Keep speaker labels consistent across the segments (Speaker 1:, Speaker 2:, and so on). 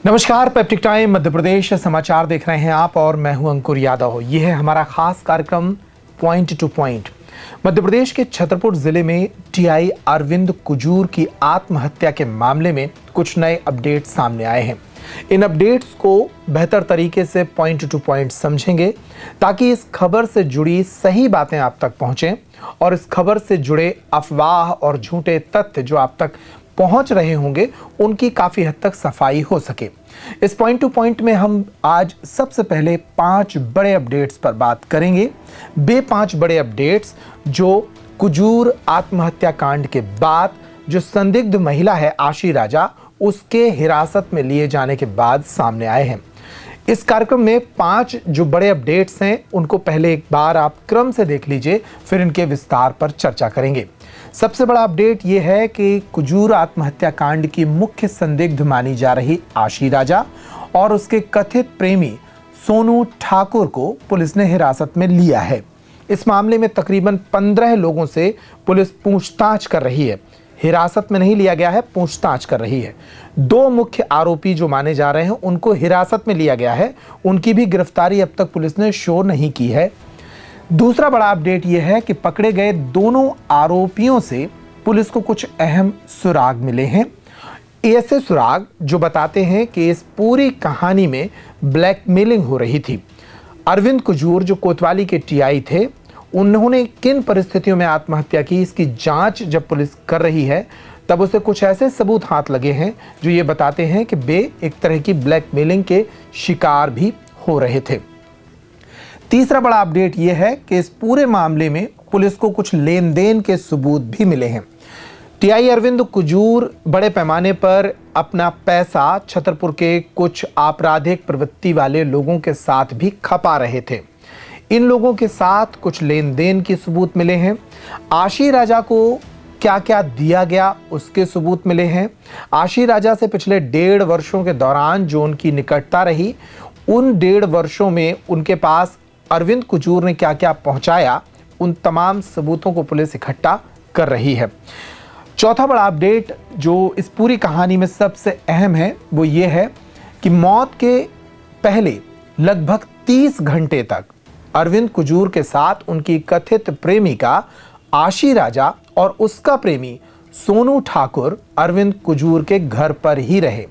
Speaker 1: नमस्कार, peptic time Madhya Pradesh समाचार देख रहे हैं आप और मैं हूं अंकुर यादव। यह है हमारा खास कार्यक्रम point two point. Madhya Pradesh के छतरपुर जिले में टीआई अरविंद कुजूर की आत्महत्या के मामले में कुछ नए अपडेट सामने आए हैं। इन अपडेट्स को बेहतर तरीके से पॉइंट टू पॉइंट समझेंगे ताकि इस खबर से जुड़ी सही बातें आप तक पहुंचें और इस खबर से जुड़े अफवाह और झूठे तथ्य जो आप तक पहुंच रहे होंगे उनकी काफी हद तक सफाई हो सके। इस पॉइंट टू पॉइंट में हम आज सबसे पहले 5 बड़े अपडेट्स पर बात करेंगे। वे 5 बड़े अपडेट्स जो कुजूर आत्महत्या कांड के बाद जो संदिग्ध महिला है आशी राजा, उसके हिरासत में लिए जाने के बाद सामने आए हैं। इस कार्यक्रम में 5 जो बड़े अपडेट्स हैं उनको पहले एक बार आप क्रम से देख लीजिए, फिर इनके विस्तार पर चर्चा करेंगे। सबसे बड़ा अपडेट यह है कि कुजूर आत्महत्या कांड की मुख्य संदिग्ध मानी जा रही आशी राजा और उसके कथित प्रेमी सोनू ठाकुर को पुलिस ने हिरासत में लिया है। इस मामले में तकरीबन 15 लोगों से पुलिस पूछताछ कर रही है। हिरासत में नहीं लिया गया है, पूछताछ कर रही है। 2 मुख्य आरोपी जो माने जा रहे हैं उनको हिरासत में लिया गया है। उनकी भी गिरफ्तारी अब तक पुलिस ने शो नहीं की है। दूसरा बड़ा अपडेट यह है कि पकड़े गए दोनों आरोपियों से पुलिस को कुछ अहम सुराग मिले हैं। ऐसे सुराग जो बताते हैं कि इस पूरी कहानी में ब्लैकमेलिंग हो रही थी। अरविंद कुजूर जो कोतवाली के टीआई थे, उन्होंने किन परिस्थितियों में आत्महत्या की, इसकी जांच जब पुलिस कर रही है तब उसे कुछ ऐसे सबूत हाथ लगे हैं जो ये बताते हैं कि वे एक तरह की ब्लैकमेलिंग के शिकार भी हो रहे थे। तीसरा बड़ा अपडेट यह है कि इस पूरे मामले में पुलिस को कुछ लेन देन के सबूत भी मिले हैं। टीआई अरविंद कुजूर बड़े पैमाने पर अपना पैसा छतरपुर के कुछ आपराधिक प्रवृत्ति वाले लोगों के साथ भी खपा रहे थे। इन लोगों के साथ कुछ लेन देन के सबूत मिले हैं। आशी राजा को क्या क्या दिया गया उसके सबूत मिले हैं। आशी राजा से पिछले 1.5 वर्षों के दौरान जो उनकी निकटता रही, उन 1.5 वर्षों में उनके पास अरविंद कुजूर ने क्या क्या पहुंचाया, उन तमाम सबूतों को पुलिस इकट्ठा कर रही है। चौथा बड़ा अपडेट जो इस पूरी कहानी में सबसे अहम है वो ये है कि मौत के पहले लगभग 30 घंटे तक अरविंद कुजूर के साथ उनकी कथित प्रेमिका आशी राजा और उसका प्रेमी सोनू ठाकुर अरविंद कुजूर के घर पर ही रहे।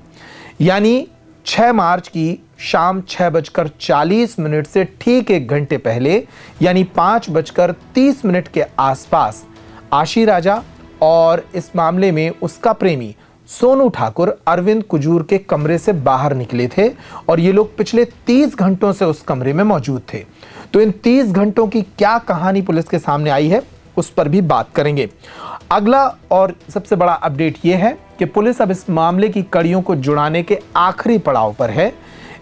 Speaker 1: यानी 6 मार्च की शाम 6:40 से ठीक 1 घंटे पहले यानी 5:30 के आसपास आशी राजा और इस मामले में उसका प्रेमी सोनू ठाकुर अरविंद कुजूर के कमरे से बाहर निकले थे और ये लोग पिछले 30 घंटों से उस कमरे में मौजूद थे। तो इन 30 घंटों की क्या कहानी पुलिस के सामने आई है उस पर भी बात करेंगे। अगला और सबसे बड़ा अपडेट यह है कि पुलिस अब इस मामले की कड़ियों को जुड़ाने के आखिरी पड़ाव पर है।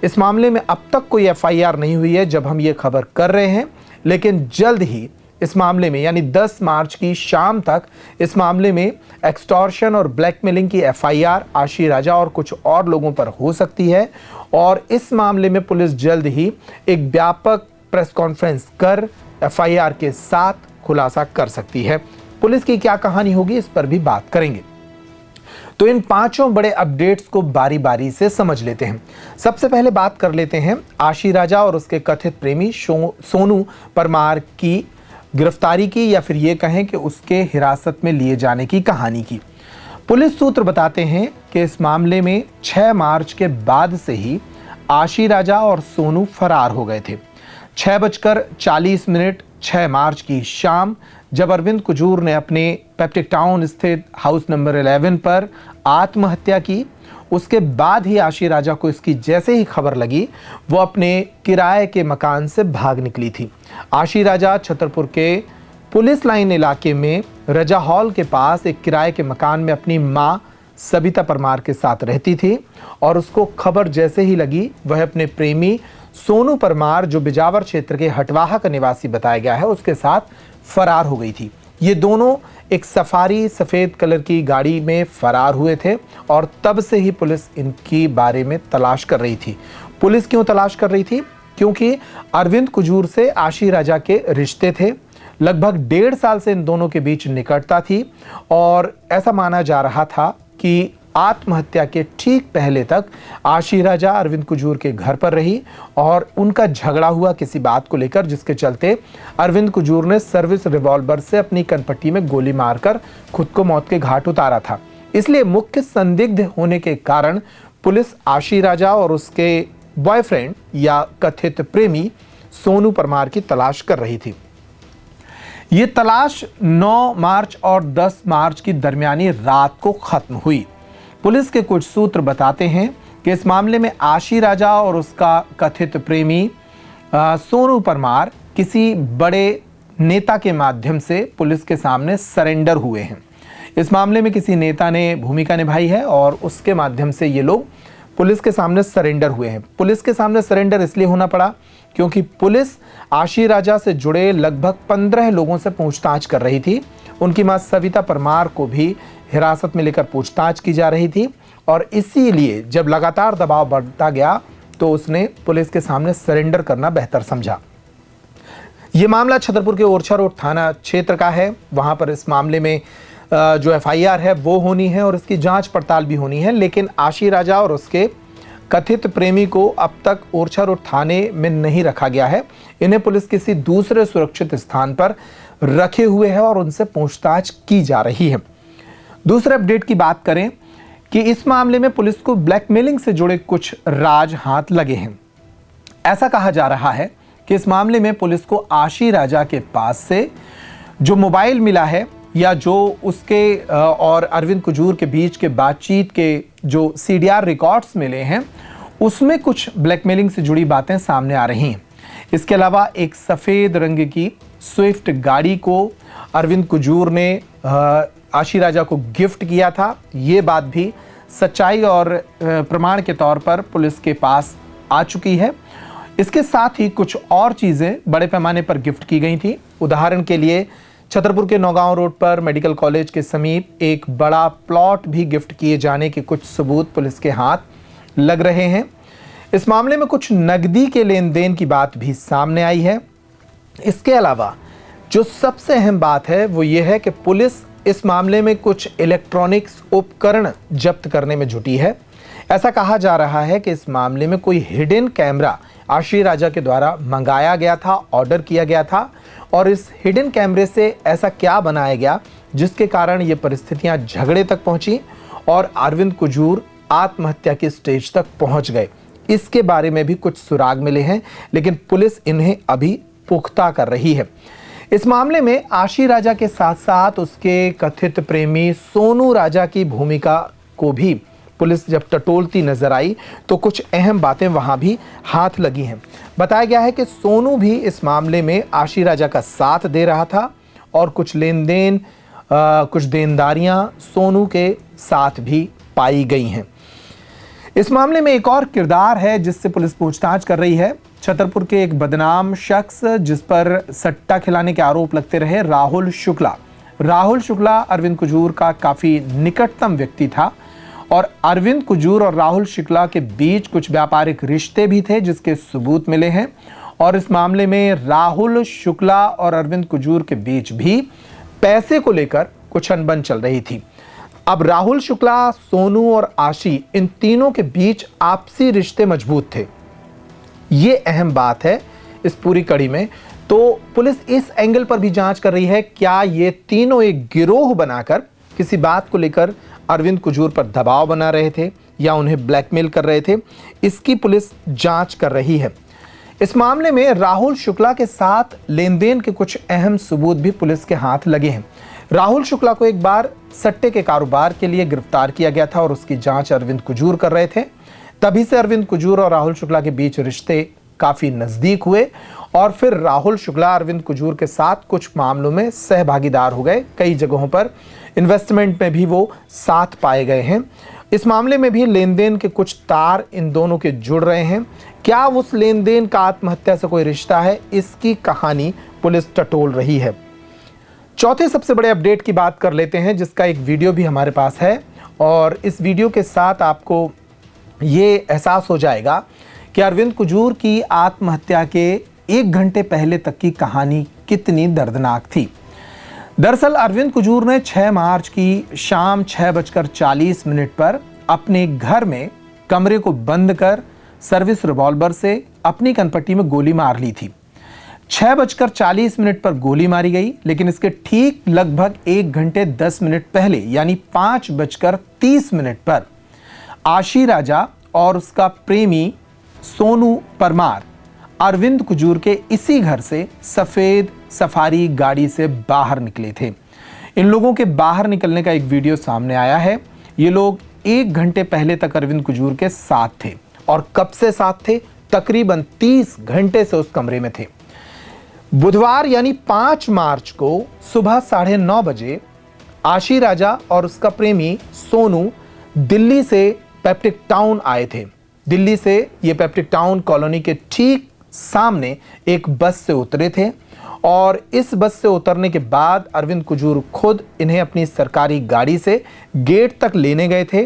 Speaker 1: इस मामले में अब तक कोई एफआईआर नहीं हुई है जब हम ये खबर कर रहे हैं, लेकिन जल्द ही इस मामले में यानी 10 मार्च की शाम तक इस मामले में एक्सटॉर्शन और ब्लैकमेलिंग की एफआईआर आशी राजा और कुछ और लोगों पर हो सकती है और इस मामले में पुलिस जल्द ही एक व्यापक प्रेस कॉन्फ्रेंस कर एफआईआर के साथ खुलासा कर सकती है। पुलिस की क्या कहानी होगी इस पर भी बात करेंगे। तो इन 5 बड़े अपडेट्स को बारी बारी से समझ लेते हैं। सबसे पहले बात कर लेते हैं आशी राजा और उसके कथित प्रेमी सोनू परमार की गिरफ्तारी की या फिर ये कहें कि उसके हिरासत में लिए जाने की कहानी की। पुलिस सूत्र बताते हैं कि इस मामले में 6 मार्च के बाद से ही आशी राजा और सोनू फरार हो गए थे। 6:40 6 मार्च की शाम जब अरविंद कुजूर ने अपने पेप्टिक टाउन स्थित हाउस नंबर 11 पर आत्महत्या की, उसके बाद ही आशी राजा को इसकी जैसे ही खबर लगी वो अपने किराए के मकान से भाग निकली थी। आशी राजा छतरपुर के पुलिस लाइन इलाके में रजा हॉल के पास एक किराए के मकान में अपनी मां सबिता परमार के साथ रहती थी और उसको खबर जैसे ही लगी वह अपने प्रेमी सोनू परमार जो बिजावर क्षेत्र के हटवाहा का निवासी बताया गया है उसके साथ फरार हो गई थी। ये दोनों एक सफारी सफेद कलर की गाड़ी में फरार हुए थे और तब से ही पुलिस इनकी बारे में तलाश कर रही थी। पुलिस क्यों तलाश कर रही थी? क्योंकि अरविंद कुजूर से आशी राजा के रिश्ते थे। लगभग 1.5 साल से इन दोनों के बीच निकटता थी और ऐसा माना जा रहा था कि आत्महत्या के ठीक पहले तक आशी राजा अरविंद कुजूर के घर पर रही और उनका झगड़ा हुआ किसी बात को लेकर, जिसके चलते अरविंद कुजूर ने सर्विस रिवॉल्वर से अपनी कनपट्टी में गोली मारकर खुद को मौत के घाट उतारा था। इसलिए मुख्य संदिग्ध होने के कारण पुलिस आशी राजा और उसके बॉयफ्रेंड या कथित प्रेमी सोनू परमार की तलाश कर रही थी। ये तलाश 9 मार्च और 10 मार्च की दरमियानी रात को खत्म हुई। पुलिस के कुछ सूत्र बताते हैं कि इस मामले में आशी राजा और उसका कथित प्रेमी सोनू परमार किसी बड़े नेता के माध्यम से पुलिस के सामने सरेंडर हुए हैं। इस मामले में किसी नेता ने भूमिका निभाई है और उसके माध्यम से ये लोग पुलिस के सामने सरेंडर हुए हैं। पुलिस के सामने सरेंडर इसलिए होना पड़ा क्योंकि पुलिस आशी राजा से जुड़े लगभग 15 लोगों से पूछताछ कर रही थी। उनकी मां सविता परमार को भी हिरासत में लेकर पूछताछ की जा रही थी और इसीलिए जब लगातार दबाव बढ़ता गया तो उसने पुलिस के सामने सरेंडर करना बेहतर समझा। ये मामला छतरपुर के ओरछा रोड थाना क्षेत्र का है। वहां पर इस मामले में जो एफआईआर है वो होनी है और इसकी जांच पड़ताल भी होनी है, लेकिन आशी राजा और उसके कथित प्रेमी को अब तक ओरछा रोड थाने में नहीं रखा गया है। इन्हें पुलिस किसी दूसरे सुरक्षित स्थान पर रखे हुए है और उनसे पूछताछ की जा रही है। दूसरे अपडेट की बात करें कि इस मामले में पुलिस को ब्लैकमेलिंग से जुड़े कुछ राज हाथ लगे हैं। ऐसा कहा जा रहा है कि इस मामले में पुलिस को आशी राजा के पास से जो मोबाइल मिला है या जो उसके और अरविंद कुजूर के बीच के बातचीत के जो सीडीआर रिकॉर्ड्स मिले हैं उसमें कुछ ब्लैकमेलिंग से जुड़ी बातें सामने आ रही हैं। इसके अलावा एक सफ़ेद रंग की स्विफ्ट गाड़ी को अरविंद कुजूर ने आशी राजा को गिफ्ट किया था। ये बात भी सच्चाई और प्रमाण के तौर पर पुलिस के पास आ चुकी है। इसके साथ ही कुछ और चीज़ें बड़े पैमाने पर गिफ्ट की गई थी। उदाहरण के लिए छतरपुर के नौगांव रोड पर मेडिकल कॉलेज के समीप एक बड़ा प्लॉट भी गिफ्ट किए जाने के कुछ सबूत पुलिस के हाथ लग रहे हैं। इस मामले में कुछ नकदी के लेन देन की बात भी सामने आई है। इसके अलावा जो सबसे अहम बात है वो ये है कि पुलिस इस मामले में कुछ इलेक्ट्रॉनिक्स उपकरण जब्त करने में जुटी है। ऐसा कहा जा रहा है कि इस मामले में कोई हिडन कैमरा आशी राजा के द्वारा मंगाया गया था, ऑर्डर किया गया था और इस हिडन कैमरे से ऐसा क्या बनाया गया जिसके कारण ये परिस्थितियां झगड़े तक पहुंची और अरविंद कुजूर आत्महत्या की स्टेज तक पहुंच गए। इसके बारे में भी कुछ सुराग मिले हैं, लेकिन पुलिस इन्हें अभी पुख्ता कर रही है। इस मामले में आशी राजा के साथ साथ उसके कथित प्रेमी सोनू राजा की भूमिका को भी पुलिस जब टटोलती नजर आई तो कुछ अहम बातें वहां भी हाथ लगी हैं। बताया गया है कि सोनू भी इस मामले में आशी राजा का साथ दे रहा था और कुछ लेन देन कुछ देनदारियां सोनू के साथ भी पाई गई हैं। इस मामले में एक और किरदार है जिससे पुलिस पूछताछ कर रही है। छतरपुर के एक बदनाम शख्स जिस पर सट्टा खिलाने के आरोप लगते रहे, राहुल शुक्ला अरविंद कुजूर का काफी निकटतम व्यक्ति था और अरविंद कुजूर और राहुल शुक्ला के बीच कुछ व्यापारिक रिश्ते भी थे जिसके सबूत मिले हैं और इस मामले में राहुल शुक्ला और अरविंद कुजूर के बीच भी पैसे को लेकर कुछ अनबन चल रही थी। अब राहुल शुक्ला, सोनू और आशी, इन तीनों के बीच आपसी रिश्ते मजबूत थे। ये अहम बात है इस पूरी कड़ी में। तो पुलिस इस एंगल पर भी जांच कर रही है, क्या ये तीनों एक गिरोह बनाकर किसी बात को लेकर अरविंद कुजूर पर दबाव बना रहे थे या उन्हें ब्लैकमेल कर रहे थे। इसकी पुलिस जांच कर रही है। इस मामले में राहुल शुक्ला के साथ लेन देन के कुछ अहम सबूत भी पुलिस के हाथ लगे हैं। राहुल शुक्ला को एक बार सट्टे के कारोबार के लिए गिरफ्तार किया गया था और उसकी जांच अरविंद कुजूर कर रहे थे। तभी से अरविंद कुजूर और राहुल शुक्ला के बीच रिश्ते काफी नजदीक हुए और फिर राहुल शुक्ला अरविंद कुजूर के साथ कुछ मामलों में सहभागीदार हो गए। कई जगहों पर इन्वेस्टमेंट में भी वो साथ पाए गए हैं। इस मामले में भी लेन देन के कुछ तार इन दोनों के जुड़ रहे हैं। क्या उस लेन देन का आत्महत्या से कोई रिश्ता है, इसकी कहानी पुलिस टटोल रही है। चौथे सबसे बड़े अपडेट की बात कर लेते हैं जिसका एक वीडियो भी हमारे पास है और इस वीडियो के साथ आपको ये एहसास हो जाएगा कि अरविंद कुजूर की आत्महत्या के 1 घंटे पहले तक की कहानी कितनी दर्दनाक थी। दरअसल अरविंद कुजूर ने 6 मार्च की शाम 6:40 पर अपने घर में कमरे को बंद कर सर्विस रिवॉल्वर से अपनी कनपट्टी में गोली मार ली थी। 6:40 पर गोली मारी गई, लेकिन इसके ठीक लगभग 1 घंटे 10 मिनट पहले यानी 5:30 पर आशी राजा और उसका प्रेमी सोनू परमार अरविंद कुजूर के इसी घर से सफेद सफारी गाड़ी से बाहर निकले थे। इन लोगों के बाहर निकलने का एक वीडियो सामने आया है। ये लोग 1 घंटे पहले तक अरविंद कुजूर के साथ थे। और कब से साथ थे? तकरीबन 30 घंटे से उस कमरे में थे। बुधवार यानी 5 मार्च को सुबह 9:30 बजे आशी राजा और उसका प्रेमी सोनू दिल्ली से पेप्टिक टाउन आए थे। दिल्ली से ये पेप्टिक टाउन कॉलोनी के ठीक सामने एक बस से उतरे थे और इस बस से उतरने के बाद अरविंद कुजूर खुद इन्हें अपनी सरकारी गाड़ी से गेट तक लेने गए थे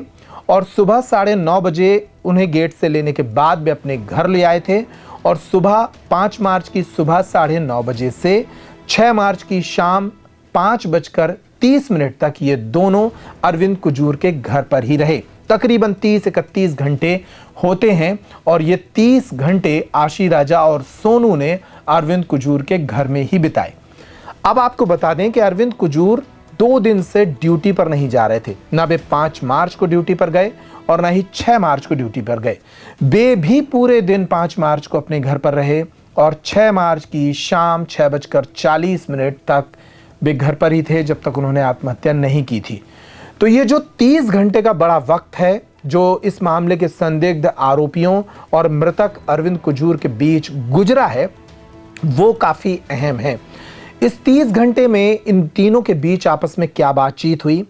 Speaker 1: और सुबह 9:30 बजे उन्हें गेट से लेने के बाद वे अपने घर ले आए थे और सुबह 5 मार्च की सुबह 9:30 बजे से 6 मार्च की शाम 5:30 तक ये दोनों अरविंद कुजूर के घर पर ही रहे। तकरीबन 30-31 घंटे होते हैं और ये 30 घंटे आशी राजा और सोनू ने अरविंद कुजूर के घर में ही बिताए। अब आपको बता दें कि अरविंद कुजूर 2 दिन से ड्यूटी पर नहीं जा रहे थे। ना वे 5 मार्च को ड्यूटी पर गए और ना ही 6 मार्च को ड्यूटी पर गए। वे भी पूरे दिन 5 मार्च को अपने घर पर रहे और 6 मार्च की शाम 6:40 तक वे घर पर ही थे, जब तक उन्होंने आत्महत्या नहीं की थी। तो ये जो 30 घंटे का बड़ा वक्त है जो इस मामले के संदिग्ध आरोपियों और मृतक अरविंद कुजूर के बीच गुजरा है, वो काफी अहम है। इस 30 घंटे में इन तीनों के बीच आपस में क्या बातचीत हुई,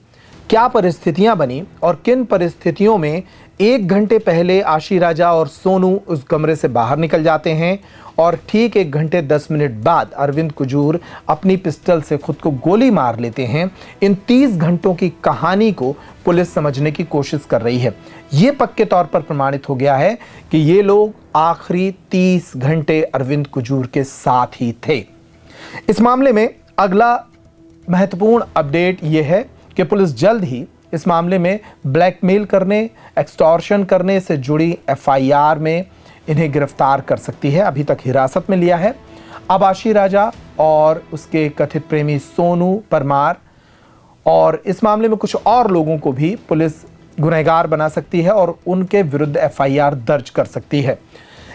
Speaker 1: क्या परिस्थितियां बनी और किन परिस्थितियों में 1 घंटे पहले आशी राजा और सोनू उस कमरे से बाहर निकल जाते हैं और ठीक 1 घंटे 10 मिनट बाद अरविंद कुजूर अपनी पिस्टल से खुद को गोली मार लेते हैं। इन 30 घंटों की कहानी को पुलिस समझने की कोशिश कर रही है। ये पक्के तौर पर प्रमाणित हो गया है कि ये लोग आखिरी 30 घंटे अरविंद कुजूर के साथ ही थे। इस मामले में अगला महत्वपूर्ण अपडेट यह है कि पुलिस जल्द ही इस मामले में ब्लैकमेल करने, एक्सटॉर्शन करने से जुड़ी एफआईआर में इन्हें गिरफ्तार कर सकती है। अभी तक हिरासत में लिया है। अब आशी राजा और उसके कथित प्रेमी सोनू परमार और इस मामले में कुछ और लोगों को भी पुलिस गुनहगार बना सकती है और उनके विरुद्ध एफआईआर दर्ज कर सकती है।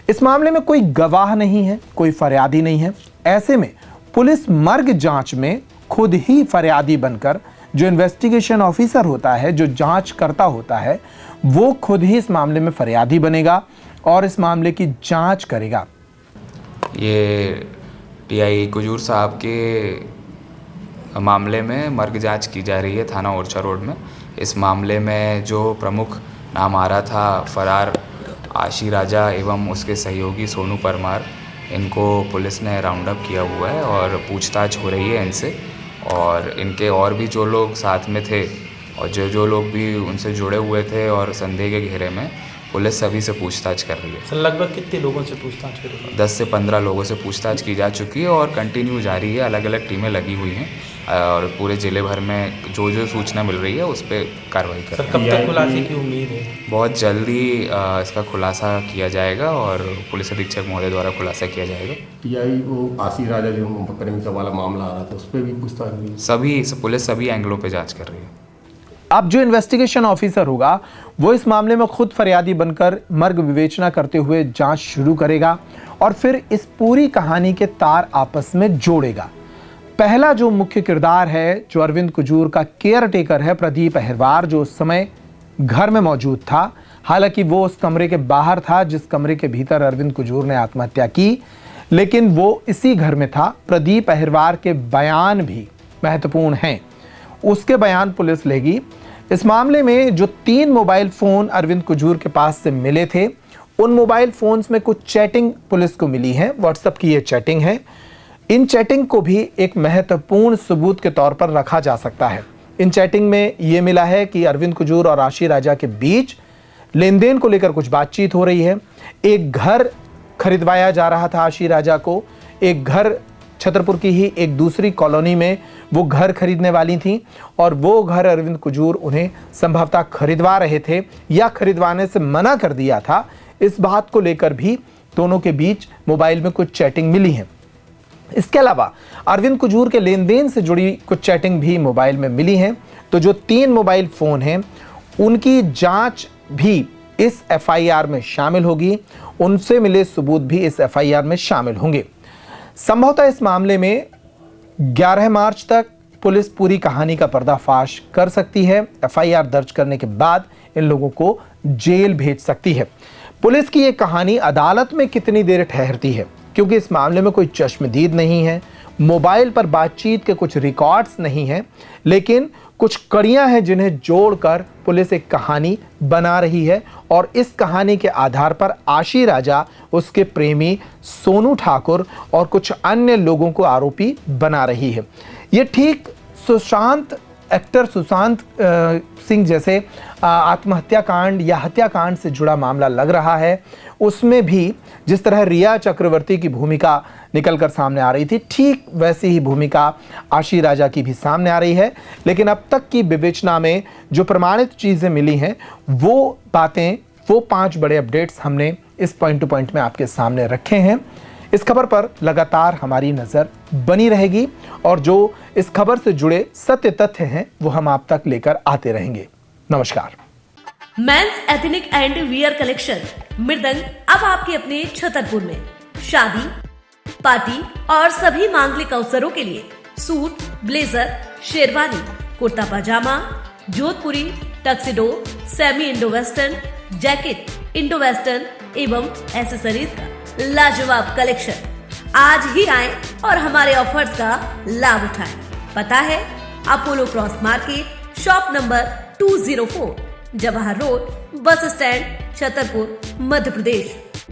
Speaker 1: इस मामले में कोई गवाह नहीं है, कोई फरियादी नहीं है। ऐसे में पुलिस मर्ग जांच में खुद ही फरियादी बनकर, जो इन्वेस्टिगेशन ऑफिसर होता है, जो जांच करता होता है, वो खुद ही इस मामले में फरियादी बनेगा और इस मामले की जांच करेगा।
Speaker 2: ये टीआई कुजूर साहब के मामले में मर्ग जांच की जा रही है थाना ओरछा रोड में। इस मामले में जो प्रमुख नाम आ रहा था फरार आशी राजा एवं उसके सहयोगी सोनू परमार, इनको पुलिस ने राउंड अप किया हुआ है और पूछताछ हो रही है इनसे। और इनके और भी जो लोग साथ में थे और जो लोग भी उनसे जुड़े हुए थे और संदेह के घेरे में, पुलिस सभी से पूछताछ कर रही है।
Speaker 3: सर लगभग कितने लोगों से पूछताछ कर रही है?
Speaker 2: 10 से 15 लोगों से पूछताछ की जा चुकी है और कंटिन्यू जारी है। अलग अलग टीमें लगी हुई हैं और पूरे जिले भर में जो सूचना मिल रही है उस पर कार्रवाई कर रही है।
Speaker 3: सर कब तक खुलासे की उम्मीद है?
Speaker 2: बहुत जल्दी इसका खुलासा किया जाएगा और पुलिस अधीक्षक महोदय द्वारा खुलासा किया जाएगा।
Speaker 4: टीआई वो आशी राजा जो प्रेमी का वाला मामला आ रहा था उस पर भी पूछताछ हुई?
Speaker 2: सभी पुलिस सभी एंगलों पे जांच कर रही है।
Speaker 1: अब जो इन्वेस्टिगेशन ऑफिसर होगा वो इस मामले में खुद फरियादी बनकर मर्ग विवेचना करते हुए जांच शुरू करेगा और फिर इस पूरी कहानी के तार आपस में जोड़ेगा। पहला जो मुख्य किरदार है, जो अरविंद कुजूर का केयर टेकर है, प्रदीप अहिरवार, जो उस समय घर में मौजूद था। हालांकि वो उस कमरे के बाहर था जिस कमरे के भीतर अरविंद कुजूर ने आत्महत्या की, लेकिन वो इसी घर में था। प्रदीप अहिरवार के बयान भी महत्वपूर्ण हैं, उसके बयान पुलिस लेगी। इस मामले में जो 3 मोबाइल फोन अरविंद कुजूर के पास से मिले थे, उन मोबाइल फोन्स में कुछ चैटिंग पुलिस को मिली है। व्हाट्सएप की ये चैटिंग है। इन चैटिंग को भी एक महत्वपूर्ण सबूत के तौर पर रखा जा सकता है। इन चैटिंग में ये मिला है कि अरविंद कुजूर और आशी राजा के बीच लेन देन को लेकर कुछ बातचीत हो रही है। एक घर खरीदवाया जा रहा था आशी राजा को, एक घर छतरपुर की ही एक दूसरी कॉलोनी में वो घर खरीदने वाली थी और वो घर अरविंद कुजूर उन्हें संभवतः खरीदवा रहे थे या खरीदवाने से मना कर दिया था। इस बात को लेकर भी दोनों के बीच मोबाइल में कुछ चैटिंग मिली है। इसके अलावा अरविंद कुजूर के लेन देन से जुड़ी कुछ चैटिंग भी मोबाइल में मिली है। तो जो 3 मोबाइल फोन हैं उनकी जांच भी इस एफआईआर में शामिल होगी, उनसे मिले सबूत भी इस एफआईआर में शामिल होंगे। संभवतः इस मामले में 11 मार्च तक पुलिस पूरी कहानी का पर्दाफाश कर सकती है। एफआईआर दर्ज करने के बाद इन लोगों को जेल भेज सकती है। पुलिस की ये कहानी अदालत में कितनी देर ठहरती है, क्योंकि इस मामले में कोई चश्मदीद नहीं है, मोबाइल पर बातचीत के कुछ रिकॉर्ड्स नहीं हैं, लेकिन कुछ कड़ियां हैं जिन्हें जोड़कर पुलिस एक कहानी बना रही है और इस कहानी के आधार पर आशी राजा, उसके प्रेमी सोनू ठाकुर और कुछ अन्य लोगों को आरोपी बना रही है। ये ठीक एक्टर सुशांत सिंह जैसे आत्महत्या कांड या हत्याकांड से जुड़ा मामला लग रहा है। उसमें भी जिस तरह रिया चक्रवर्ती की भूमिका निकलकर सामने आ रही थी, ठीक वैसी ही भूमिका आशी राजा की भी सामने आ रही है। लेकिन अब तक की विवेचना में जो प्रमाणित चीजें मिली हैं, वो बातें, वो 5 बड़े अपडेट्स हमने इस पॉइंट टू पॉइंट में आपके सामने रखे हैं। इस खबर पर लगातार हमारी नजर बनी रहेगी और जो इस खबर से जुड़े सत्य तथ्य हैं वो हम आप तक लेकर आते रहेंगे। नमस्कार।
Speaker 5: Men's ethnic and wear collection Mridang अब आपके अपने छतरपुर में। शादी, पार्टी और सभी मांगलिक अवसरों के लिए suit, blazer, sherwani, kurta pajama, Jodhpuri, tuxedo, semi Indo western, jacket, Indo western एवं एसेसरीज का लाजवाब कलेक्शन। आज ही आएं और हमारे ऑफर्स का लाभ उठाएं। पता है Apollo cross market, shop number 204, Jawahar road, bus stand, Chhatarpur, Madhya प्रदेश।